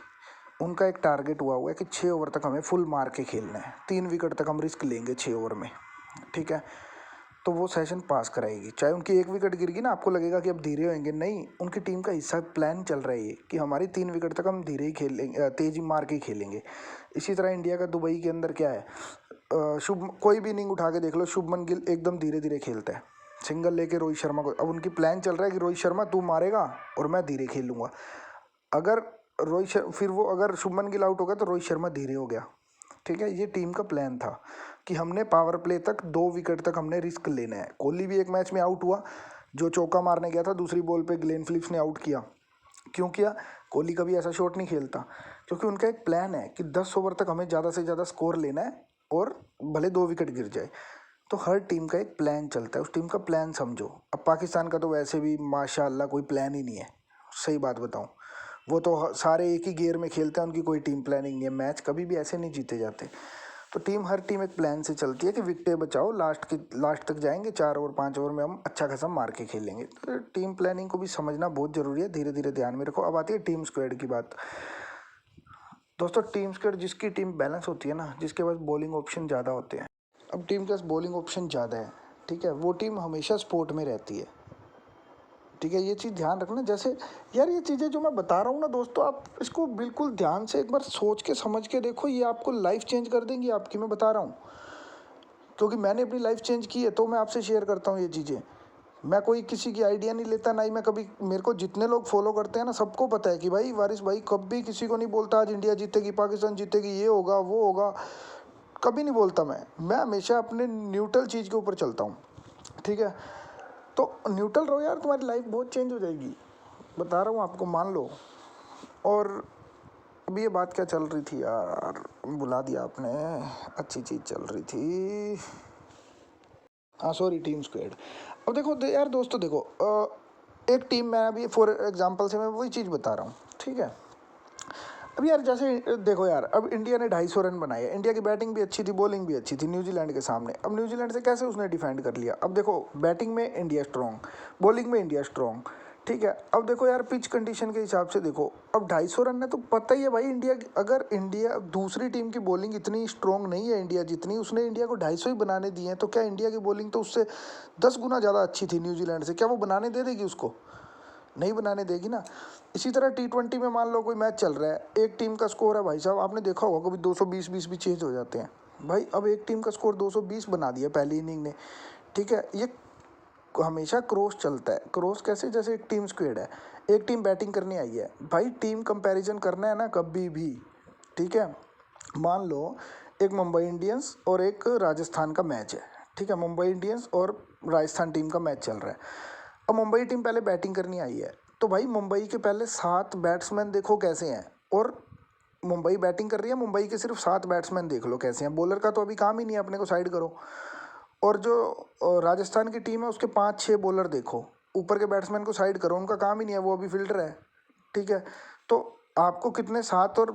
उनका एक टारगेट हुआ है कि 6 ओवर तक हमें फुल मार के खेलना है, 3 विकेट तक हम रिस्क लेंगे 6 ओवर में। ठीक है, तो वो सेशन पास कराएगी, चाहे उनकी 1 विकेट गिर गई ना, आपको लगेगा कि अब धीरे होंगे, नहीं, उनकी टीम का हिस्सा प्लान चल रहा है ये कि हमारी 3 विकेट तक हम धीरे ही खेलेंगे, तेजी मार के ही खेलेंगे। इसी तरह इंडिया का दुबई के अंदर क्या है, शुभ कोई भी इनिंग उठा के देख लो, शुभमन गिल एकदम धीरे धीरे खेलता है, सिंगल लेके रोहित शर्मा को, अब उनकी प्लान चल रहा है कि रोहित शर्मा तू मारेगा और मैं धीरे खेलूंगा। अगर फिर वो अगर शुभमन गिल आउट हो गया तो रोहित शर्मा धीरे हो गया। ठीक है, ये टीम का प्लान था कि हमने पावर प्ले तक 2 विकेट तक हमने रिस्क लेना है। कोहली भी एक मैच में आउट हुआ, जो चौका मारने गया था, दूसरी बॉल पे ग्लेन फिलिप्स ने आउट किया। क्यों किया? कोहली कभी ऐसा शॉट नहीं खेलता, क्योंकि उनका एक प्लान है कि 10 ओवर तक हमें ज़्यादा से ज़्यादा स्कोर लेना है और भले 2 विकेट गिर जाए। तो हर टीम का एक प्लान चलता है, उस टीम का प्लान समझो। अब पाकिस्तान का तो वैसे भी माशाल्लाह कोई प्लान ही नहीं है, सही बात बताऊं, वो तो सारे एक ही गियर में खेलते हैं, उनकी कोई टीम प्लानिंग नहीं है, मैच कभी भी ऐसे नहीं जीते जाते। तो हर टीम एक प्लान से चलती है कि विकेटें बचाओ, लास्ट तक जाएंगे, 4 ओवर 5 ओवर में हम अच्छा खासा मार के खेलेंगे। तो टीम प्लानिंग को भी समझना बहुत ज़रूरी है, धीरे धीरे ध्यान में रखो। अब आती है टीम स्क्वाड की बात। दोस्तों टीम स्क्वाड, जिसकी टीम बैलेंस होती है ना, जिसके पास बॉलिंग ऑप्शन ज़्यादा होते हैं, अब टीम के पास बॉलिंग ऑप्शन ज़्यादा है, ठीक है, वो टीम हमेशा स्पोर्ट में रहती है। ठीक है, ये चीज़ ध्यान रखना। जैसे यार ये चीज़ें जो मैं बता रहा हूँ ना दोस्तों, आप इसको बिल्कुल ध्यान से एक बार सोच के समझ के देखो, ये आपको लाइफ चेंज कर देंगी आपकी, मैं बता रहा हूँ, क्योंकि मैंने अपनी लाइफ चेंज की है, तो मैं आपसे शेयर करता हूँ ये चीज़ें। मैं कोई किसी की आइडिया नहीं लेता, ना ही मैं कभी, मेरे को जितने लोग फॉलो करते हैं ना, सबको पता है कि भाई वारिस भाई कभी किसी को नहीं बोलता आज इंडिया जीतेगी, पाकिस्तान जीतेगी, ये होगा वो होगा। कभी नहीं बोलता मैं हमेशा अपने न्यूट्रल चीज़ के ऊपर चलता हूँ, ठीक है। तो न्यूट्रल रहो यार, तुम्हारी लाइफ बहुत चेंज हो जाएगी, बता रहा हूँ आपको, मान लो। और अभी ये बात क्या चल रही थी यार, बुला दिया आपने, अच्छी चीज़ चल रही थी, हाँ सॉरी, टीम स्क्वाड। अब देखो यार दोस्तों, देखो एक टीम, मैं अभी फॉर एग्जांपल से मैं वही चीज़ बता रहा हूँ, ठीक है। अब यार जैसे देखो यार, अब इंडिया ने 250 रन बनाए, इंडिया की बैटिंग भी अच्छी थी, बॉलिंग भी अच्छी थी न्यूजीलैंड के सामने। अब न्यूजीलैंड से कैसे उसने डिफेंड कर लिया। अब देखो बैटिंग में इंडिया स्ट्रॉन्ग, बॉलिंग में इंडिया स्ट्रॉन्ग, ठीक है। अब देखो यार पिच कंडीशन के हिसाब से देखो, अब 250 रन है तो पता ही है भाई, इंडिया अगर इंडिया दूसरी टीम की बॉलिंग इतनी स्ट्रॉन्ग नहीं है इंडिया जितनी, उसने इंडिया को 250 ही बनाने दिए हैं, तो क्या इंडिया की बॉलिंग तो उससे 10 गुना ज़्यादा अच्छी थी न्यूजीलैंड से, क्या वो बनाने दे देगी उसको? नहीं बनाने देगी ना। इसी तरह T20 में मान लो कोई मैच चल रहा है, एक टीम का स्कोर है भाई साहब, आपने देखा होगा कभी 220 भी चेंज हो जाते हैं भाई। अब एक टीम का स्कोर 220 बना दिया पहली इनिंग ने, ठीक है। ये हमेशा क्रॉस चलता है। क्रॉस कैसे? जैसे एक टीम स्क्वाड है, एक टीम बैटिंग करने आई है भाई, टीम कंपैरिजन करना है ना कभी भी, ठीक है। मान लो एक मुंबई इंडियंस और एक राजस्थान का मैच है, ठीक है। मुंबई इंडियंस और राजस्थान टीम का मैच चल रहा है। अब मुंबई टीम पहले बैटिंग करनी आई है, तो भाई मुंबई के पहले 7 बैट्समैन देखो कैसे हैं, और मुंबई बैटिंग कर रही है, मुंबई के सिर्फ 7 बैट्समैन देख लो कैसे हैं। बॉलर का तो अभी काम ही नहीं है, अपने को साइड करो। और जो राजस्थान की टीम है उसके 5-6 बॉलर देखो, ऊपर के बैट्समैन को साइड करो, उनका काम ही नहीं है, वो अभी फील्डर है, ठीक है। तो आपको कितने 7 और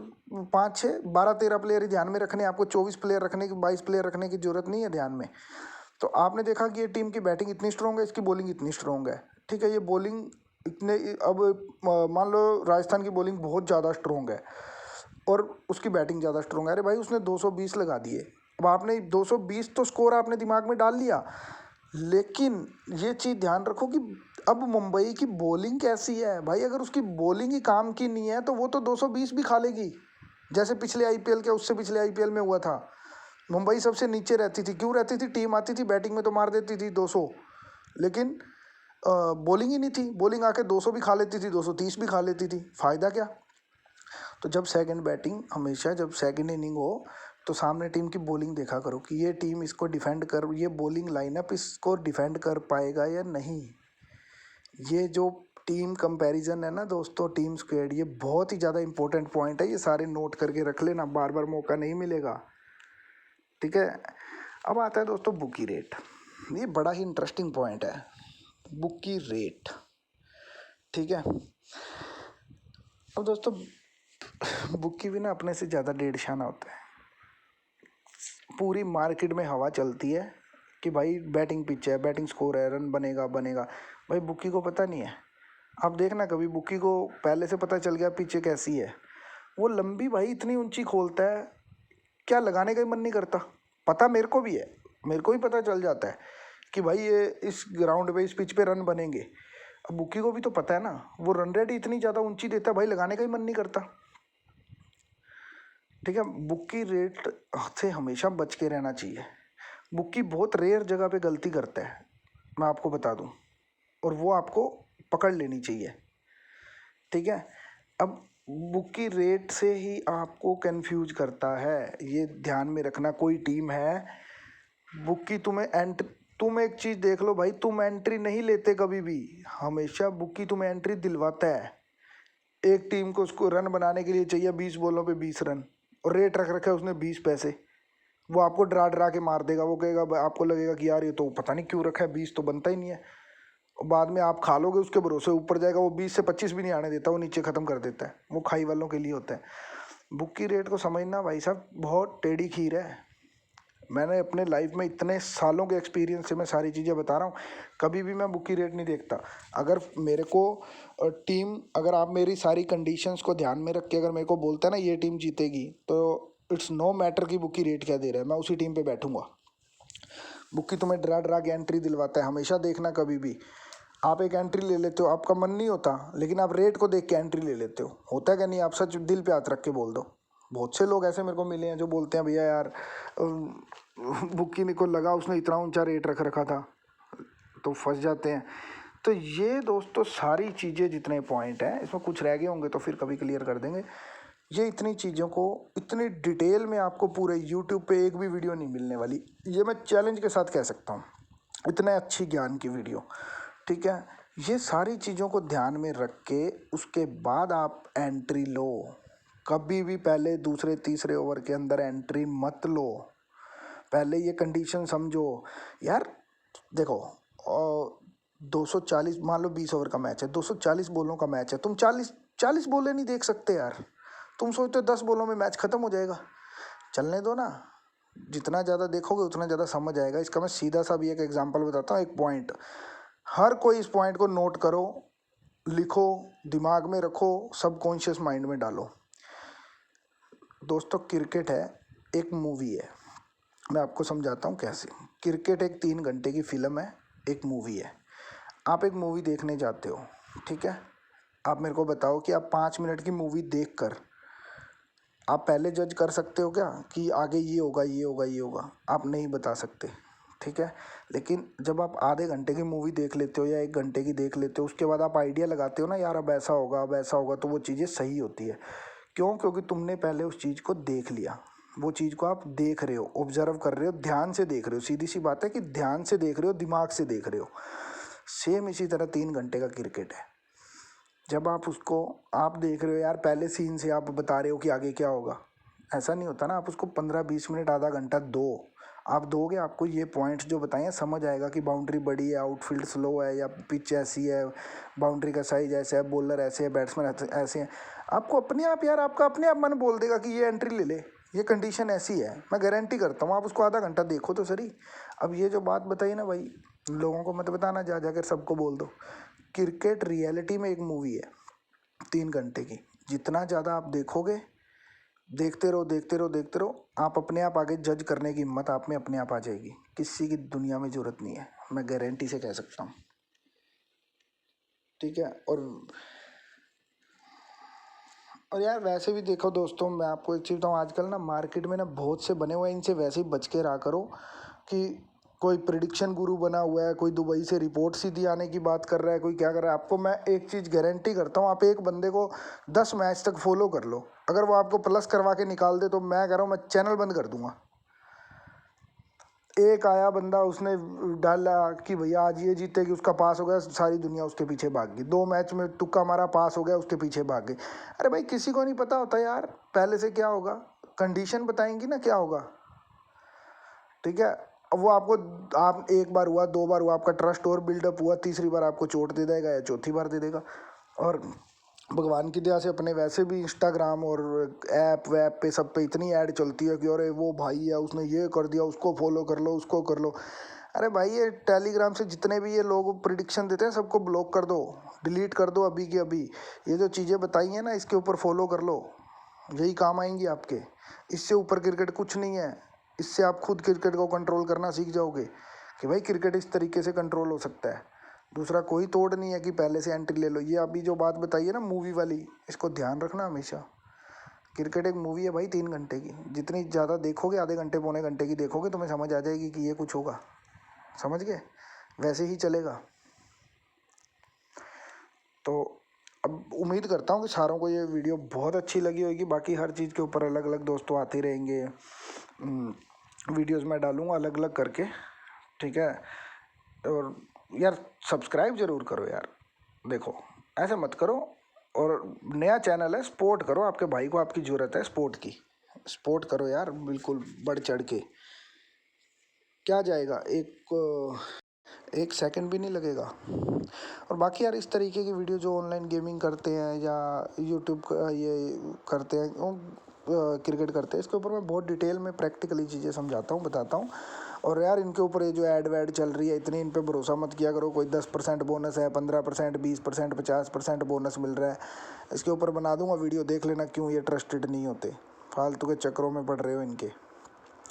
5-6 12-13 प्लेयर ही ध्यान में रखने, आपको 24 प्लेयर रखने की, 22 प्लेयर रखने की जरूरत नहीं है ध्यान में। तो आपने देखा कि ये टीम की बैटिंग इतनी स्ट्रॉन्ग है, इसकी बॉलिंग इतनी स्ट्रॉन्ग है, ठीक है। ये बॉलिंग इतने, अब मान लो राजस्थान की बॉलिंग बहुत ज़्यादा स्ट्रॉन्ग है और उसकी बैटिंग ज़्यादा स्ट्रॉन्ग है, अरे भाई उसने 220 लगा दिए। अब आपने 220 तो स्कोर आपने दिमाग में डाल लिया, लेकिन ये चीज़ ध्यान रखो कि अब मुंबई की बॉलिंग कैसी है भाई। अगर उसकी बॉलिंग ही काम की नहीं है तो वो तो 220 भी खा लेगी, जैसे पिछले आईपीएल के, उससे पिछले आईपीएल में हुआ था। मुंबई सबसे नीचे रहती थी, क्यों रहती थी? टीम आती थी बैटिंग में तो मार देती थी 200, लेकिन बॉलिंग ही नहीं थी, बॉलिंग आके 200 भी खा लेती थी, 230 भी खा लेती थी, फ़ायदा क्या? तो जब सेकंड बैटिंग, हमेशा जब सेकंड इनिंग हो तो सामने टीम की बॉलिंग देखा करो कि ये टीम इसको डिफेंड कर, ये बॉलिंग लाइनअप इसको डिफेंड कर पाएगा या नहीं। ये जो टीम कंपैरिजन है ना दोस्तों, टीम स्क्वाड, ये बहुत ही ज़्यादा इंपॉर्टेंट पॉइंट है, ये सारे नोट करके रख लेना, बार बार मौका नहीं मिलेगा, ठीक है। अब आता है दोस्तों बुक की रेट, ये बड़ा ही इंटरेस्टिंग पॉइंट है, बुक की रेट, ठीक है। अब दोस्तों बुक की भी ना अपने से ज़्यादा डेढ़ शाना होता है। पूरी मार्केट में हवा चलती है कि भाई बैटिंग पिच है, बैटिंग स्कोर है, रन बनेगा बनेगा, भाई बुक्की को पता नहीं है। आप देखना कभी बुक्की को पहले से पता चल गया पिच कैसी है, वो लंबी भाई इतनी ऊंची खोलता है, क्या लगाने का ही मन नहीं करता। पता मेरे को भी है, मेरे को भी पता चल जाता है कि भाई ये इस ग्राउंड पे, इस पिच पे रन बनेंगे। अब बुक्की को भी तो पता है ना, वो रन रेट इतनी ज़्यादा ऊंची देता है भाई, लगाने का ही मन नहीं करता, ठीक है। बुक्की रेट से हमेशा बच के रहना चाहिए। बुक्की बहुत रेयर जगह पे गलती करता है, मैं आपको बता दूं, और वो आपको पकड़ लेनी चाहिए, ठीक है। अब बुक्की रेट से ही आपको कंफ्यूज करता है, ये ध्यान में रखना। कोई टीम है, बुक्की तुम्हें तुम एक चीज़ देख लो भाई, तुम एंट्री नहीं लेते कभी भी, हमेशा बुक्की तुम्हें एंट्री दिलवाता है। एक टीम को उसको रन बनाने के लिए चाहिए 20 बॉलों पे 20 रन, और रेट रख रखा है उसने 20 पैसे, वो आपको डरा डरा के मार देगा। वो कहेगा, आपको लगेगा कि यार ये तो पता नहीं क्यों रखा है, 20 तो बनता ही नहीं है, और बाद में आप खा लोगे उसके भरोसे, ऊपर जाएगा वो 20 से 25 भी नहीं आने देता, वो नीचे ख़त्म कर देता है, वो खाई वालों के लिए होता है। बुक की रेट को समझना भाई साहब बहुत टेढ़ी खीर है। मैंने अपने लाइफ में इतने सालों के एक्सपीरियंस से मैं सारी चीज़ें बता रहा हूँ, कभी भी मैं बुक की रेट नहीं देखता। अगर मेरे को टीम, अगर आप मेरी सारी कंडीशंस को ध्यान में रख के अगर मेरे को बोलता है ना ये टीम जीतेगी, तो इट्स नो मैटर कि बुक की रेट क्या दे रहा है, मैं उसी टीम पे बैठूंगा। बुक्की तुम्हें डरा डरा के एंट्री दिलवाता है, हमेशा देखना। कभी भी आप एक एंट्री ले लेते हो, आपका मन नहीं होता, लेकिन आप रेट को देख के एंट्री ले लेते हो, होता है क्या नहीं? आप सच दिल पे हाथ रख के बोल दो। बहुत से लोग ऐसे मेरे को मिले हैं जो बोलते हैं भैया यार बुक्की को लगा उसने इतना ऊंचा रेट रख रखा था, तो फंस जाते हैं। तो ये दोस्तों सारी चीज़ें, जितने पॉइंट हैं इसमें कुछ रह गए होंगे तो फिर कभी क्लियर कर देंगे। ये इतनी चीज़ों को इतनी डिटेल में आपको पूरे यूट्यूब पे एक भी वीडियो नहीं मिलने वाली, ये मैं चैलेंज के साथ कह सकता हूँ, इतने अच्छी ज्ञान की वीडियो। ठीक है, ये सारी चीज़ों को ध्यान में रख के उसके बाद आप एंट्री लो। कभी भी पहले दूसरे तीसरे ओवर के अंदर एंट्री मत लो, पहले ये कंडीशन समझो यार। देखो 240, मान लो 20 ओवर का मैच है, 240 बॉलों का मैच है, तुम 40 बॉलें नहीं देख सकते यार। तुम सोचते हो 10 बॉलों में मैच खत्म हो जाएगा, चलने दो ना। जितना ज़्यादा देखोगे उतना ज़्यादा समझ आएगा। इसका मैं सीधा सा भी एक एग्जांपल बताता हूँ, एक पॉइंट। हर कोई इस पॉइंट को नोट करो, लिखो, दिमाग में रखो, सबकॉन्शियस माइंड में डालो। दोस्तों क्रिकेट है, एक मूवी है। मैं आपको समझाता हूँ कैसे। क्रिकेट एक 3 घंटे की फिल्म है, एक मूवी है। आप एक मूवी देखने जाते हो, ठीक है। आप मेरे को बताओ कि आप 5 मिनट की मूवी देखकर आप पहले जज कर सकते हो क्या कि आगे ये होगा, ये होगा, ये होगा? आप नहीं बता सकते, ठीक है। लेकिन जब आप आधे घंटे की मूवी देख लेते हो या 1 घंटे की देख लेते हो, उसके बाद आप आइडिया लगाते हो ना, यार अब ऐसा होगा, अब ऐसा होगा, तो वो चीज़ें सही होती है। क्यों? क्योंकि तुमने पहले उस चीज़ को देख लिया। वो चीज़ को आप देख रहे हो, ऑब्जर्व कर रहे हो, ध्यान से देख रहे हो। सीधी सी बात है कि ध्यान से देख रहे हो, दिमाग से देख रहे हो। सेम इसी तरह 3 घंटे का क्रिकेट है। जब आप उसको आप देख रहे हो यार, पहले सीन से आप बता रहे हो कि आगे क्या होगा, ऐसा नहीं होता ना। आप उसको 15-20 मिनट, आधा घंटा दो। आप दोगे, आपको ये पॉइंट्स जो बताए हैं समझ आएगा कि बाउंड्री बड़ी है, आउटफील्ड स्लो है, या पिच ऐसी है, बाउंड्री का साइज ऐसा है, बॉलर ऐसे है, बैट्समैन ऐसे हैं। आपको अपने आप यार, आपका अपने आप मन बोल देगा कि ये एंट्री ले ले, ये कंडीशन ऐसी है। मैं गारंटी करता हूँ, आप उसको आधा घंटा देखो तो सही। अब ये जो बात बताई ना भाई, लोगों को मत बताना, जा जाकर सबको बोल दो। क्रिकेट रियलिटी में एक मूवी है 3 घंटे की। जितना ज़्यादा आप देखोगे, देखते रहो, देखते रहो, देखते रहो, आप अपने आप आगे जज करने की हिम्मत आप में अपने आप आ जाएगी। किसी की दुनिया में ज़रूरत नहीं है, मैं गारंटी से कह सकता हूँ, ठीक है। और यार वैसे भी देखो दोस्तों, मैं आपको एक चीज़ बताऊँ, आजकल ना मार्केट में ना बहुत से बने हुए हैं, इनसे वैसे ही बच के रहा करो। कि कोई प्रिडिक्शन गुरु बना हुआ है, कोई दुबई से रिपोर्ट सीधी आने की बात कर रहा है, कोई क्या कर रहा है। आपको मैं एक चीज़ गारंटी करता हूँ, आप एक बंदे को 10 मैच तक फॉलो कर लो, अगर वो आपको प्लस करवा के निकाल दे तो मैं कह रहा हूँ, मैं चैनल बंद कर दूंगा। एक आया बंदा, उसने डाला कि भैया आज ये जीतेगी, उसका पास हो गया, सारी दुनिया उसके पीछे भाग गई। 2 मैच में तुक्का मारा, पास हो गया, उसके पीछे भाग गई। अरे भाई किसी को नहीं पता होता यार पहले से क्या होगा, कंडीशन बताएंगी ना क्या होगा, ठीक है। अब वो आपको, आप एक बार हुआ, 2 बार हुआ, आपका ट्रस्ट और बिल्डअप हुआ, तीसरी बार आपको चोट दे देगा या चौथी बार दे देगा। और भगवान की दया से अपने वैसे भी इंस्टाग्राम और ऐप वैप पे सब पे इतनी ऐड चलती है कि अरे वो भाई है, उसने ये कर दिया, उसको फॉलो कर लो, उसको कर लो। अरे भाई ये टेलीग्राम से जितने भी ये लोग प्रिडिक्शन देते हैं, सबको ब्लॉक कर दो, डिलीट कर दो अभी के अभी। ये जो चीज़ें बताई हैं ना, इसके ऊपर फॉलो कर लो, यही काम आएंगी आपके। इससे ऊपर क्रिकेट कुछ नहीं है। इससे आप खुद क्रिकेट को कंट्रोल करना सीख जाओगे कि भाई क्रिकेट इस तरीके से कंट्रोल हो सकता है। दूसरा कोई तोड़ नहीं है कि पहले से एंट्री ले लो। ये अभी जो बात बताई है ना मूवी वाली, इसको ध्यान रखना हमेशा। क्रिकेट एक मूवी है भाई 3 घंटे की, जितनी ज़्यादा देखोगे, आधे घंटे पौने घंटे की देखोगे, तुम्हें समझ आ जाएगी कि ये कुछ होगा। समझ गए? वैसे ही चलेगा। तो अब उम्मीद करता हूँ कि सारों को ये वीडियो बहुत अच्छी लगी होगी। बाकी हर चीज़ के ऊपर अलग अलग दोस्तों आते रहेंगे, वीडियोस मैं डालूँगा अलग अलग करके, ठीक है। और यार सब्सक्राइब ज़रूर करो यार, देखो ऐसे मत करो। और नया चैनल है, सपोर्ट करो, आपके भाई को आपकी ज़रूरत है सपोर्ट की। सपोर्ट करो यार, बिल्कुल बढ़ चढ़ के। क्या जाएगा, एक सेकंड भी नहीं लगेगा। और बाकी यार इस तरीके की वीडियो जो ऑनलाइन गेमिंग करते हैं या यूट्यूब का ये करते हैं, क्रिकेट करते हैं, इसके ऊपर मैं बहुत डिटेल में प्रैक्टिकली चीज़ें समझाता हूँ, बताता हूँ। और यार इनके ऊपर ये जो ऐड वैड चल रही है, इतनी इन पे भरोसा मत किया करो। कोई 10% बोनस है, 15%, 20%, 50% बोनस मिल रहा है, इसके ऊपर बना दूंगा वीडियो, देख लेना क्यों ये ट्रस्टेड नहीं होते, फालतू के चक्करों में पड़ रहे हो इनके।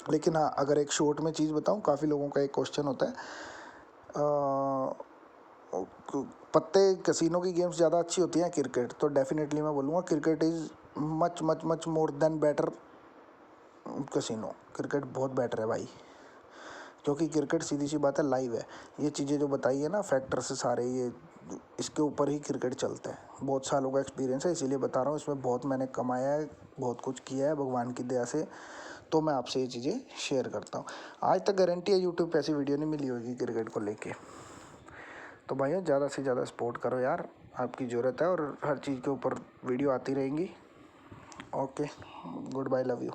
लेकिन हाँ, अगर एक शॉर्ट में चीज़ बताऊँ, काफ़ी लोगों का एक क्वेश्चन होता है, पत्ते कैसीनो की गेम्स ज़्यादा अच्छी होती हैं क्रिकेट? तो डेफिनेटली मैं बोलूँगा cricket is much much much more than better casino. Cricket बहुत बेटर है भाई, क्योंकि क्रिकेट सीधी सी बात है लाइव है। ये चीज़ें जो बताई है ना फैक्टर से सारे, ये इसके ऊपर ही क्रिकेट चलता है। बहुत सालों का एक्सपीरियंस है, इसीलिए बता रहा हूँ। इसमें बहुत मैंने कमाया है, बहुत कुछ किया है भगवान की दया से, तो मैं आपसे ये चीज़ें शेयर करता हूँ। आज तक गारंटी है यूट्यूब पे ऐसी वीडियो नहीं मिली होगी क्रिकेट को लेके। तो भाइयों ज़्यादा से ज़्यादा सपोर्ट करो यार, आपकी ज़रूरत है और हर चीज़ के ऊपर वीडियो आती रहेंगी। Okay, goodbye, love you.